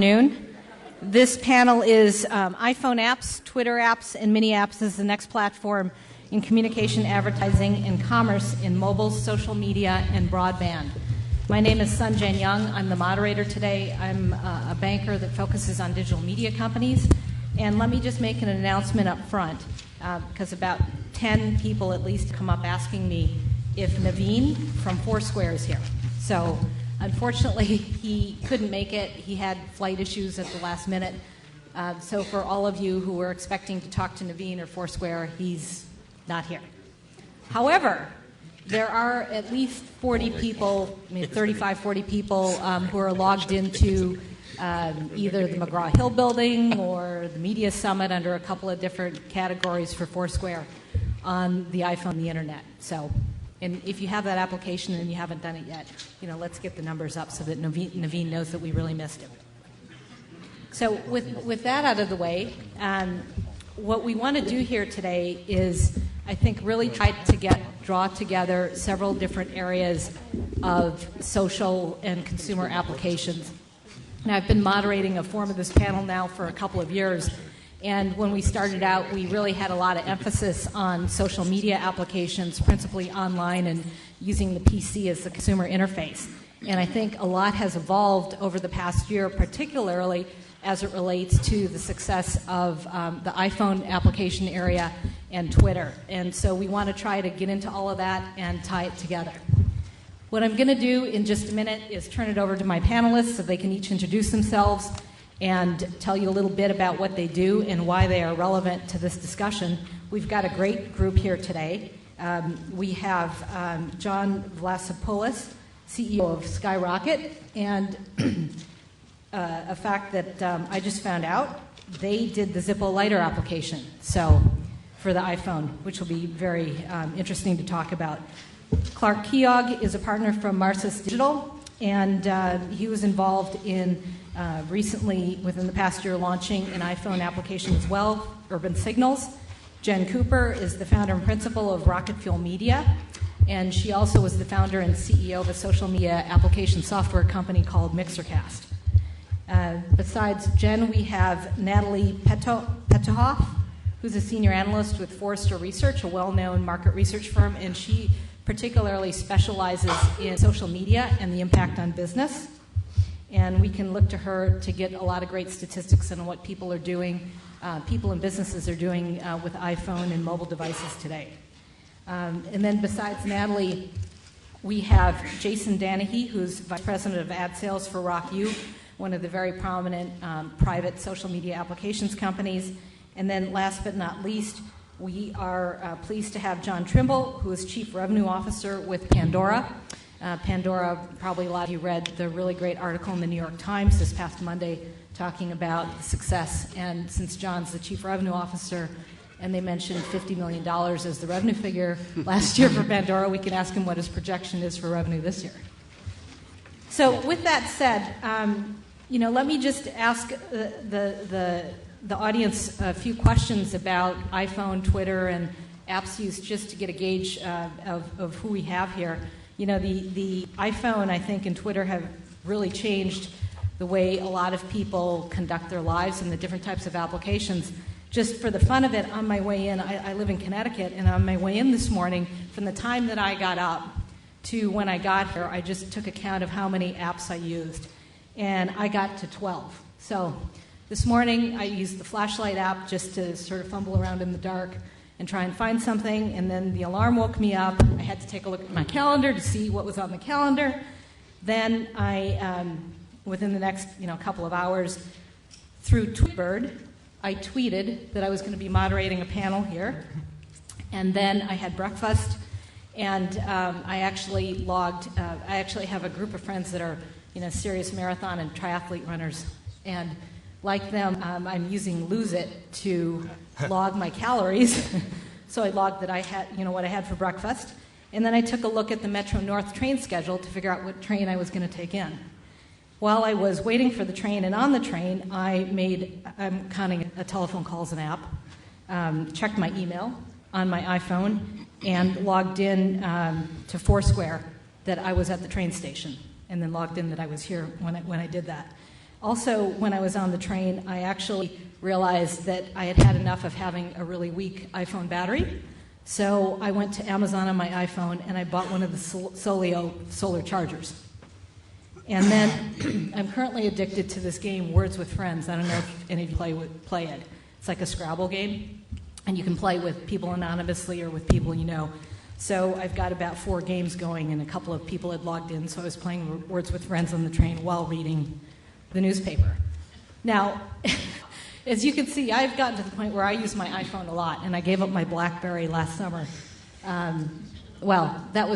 Noon. This panel is iPhone apps, Twitter apps, and mini apps as the next platform in communication, advertising, and commerce in mobile, social media, and broadband. My name is Sun Jen Young. I'm the moderator today. I'm a banker that focuses on digital media companies. And let me just make an announcement up front, because about 10 people at least come up asking me if Naveen from Foursquare is here. So unfortunately, he couldn't make it. He had flight issues at the last minute. So for all of you who were expecting to talk to Naveen or Foursquare, he's not here. However, there are at least 40 people, maybe 35, 40 people who are logged into either the McGraw-Hill building or the Media Summit under a couple of different categories for Foursquare on the iPhone and the internet. So, and if you have that application and you haven't done it yet, let's get the numbers up so that Naveen knows that we really missed him. So with that out of the way, what we want to do here today is, I think, really try to draw together several different areas of social and consumer applications. And I've been moderating a form of this panel now for a couple of years. And when we started out, we really had a lot of emphasis on social media applications, principally online and using the PC as the consumer interface. And I think a lot has evolved over the past year, particularly as it relates to the success of the iPhone application area and Twitter. And so we want to try to get into all of that and tie it together. What I'm going to do in just a minute is turn it over to my panelists so they can each introduce themselves and tell you a little bit about what they do and why they are relevant to this discussion. We've got a great group here today. We have John Vlasopoulos, CEO of Skyrocket, and a fact that I just found out, they did the Zippo Lighter application for the iPhone, which will be very interesting to talk about. Clark Keogh is a partner from Marcus Digital, and he was involved in recently, within the past year, launching an iPhone application as well, Urban Signals. Jen Cooper is the founder and principal of Rocket Fuel Media, and she also was the founder and CEO of a social media application software company called Mixercast. Besides Jen, we have Natalie Petohoff, who's a senior analyst with Forrester Research, a well-known market research firm, and she particularly specializes in social media and the impact on business. And we can look to her to get a lot of great statistics on what people are doing, people and businesses are doing with iPhone and mobile devices today. And then besides Natalie, we have Jason Danahy, who's Vice President of Ad Sales for RockU, one of the very prominent private social media applications companies. And then last but not least, we are pleased to have John Trimble, who is Chief Revenue Officer with Pandora. Pandora, probably a lot of you read the really great article in the New York Times this past Monday talking about the success. And since John's the Chief Revenue Officer, and they mentioned $50 million as the revenue figure last year for Pandora, we can ask him what his projection is for revenue this year. So with that said, let me just ask the audience a few questions about iPhone, Twitter, and apps use, just to get a gauge of who we have here. The iPhone, I think, and Twitter have really changed the way a lot of people conduct their lives and the different types of applications. Just for the fun of it, on my way in, I live in Connecticut, and on my way in this morning, from the time that I got up to when I got here, I just took account of how many apps I used. And I got to 12. So this morning, I used the flashlight app just to sort of fumble around in the dark and try and find something, and then the alarm woke me up. I had to take a look at my calendar to see what was on the calendar. Then I, within the next couple of hours, through Tweetbird, I tweeted that I was going to be moderating a panel here, and then I had breakfast, and I actually logged. I actually have a group of friends that are serious marathon and triathlete runners, and like them, I'm using Lose It to log my calories. So I logged that I had, what I had for breakfast. And then I took a look at the Metro North train schedule to figure out what train I was going to take in. While I was waiting for the train and on the train, I'm counting telephone calls an app, checked my email on my iPhone, and logged in to Foursquare that I was at the train station, and then logged in that I was here when I did that. Also, when I was on the train, I actually realized that I had had enough of having a really weak iPhone battery. So I went to Amazon on my iPhone and I bought one of the Solio solar chargers. And then I'm currently addicted to this game, Words with Friends. I don't know if any of you play it. It's like a Scrabble game, and you can play with people anonymously or with people you know. So I've got about 4 games going, and a couple of people had logged in, so I was playing Words with Friends on the train while reading the newspaper. Now, as you can see, I've gotten to the point where I use my iPhone a lot, and I gave up my BlackBerry last summer. Well, that was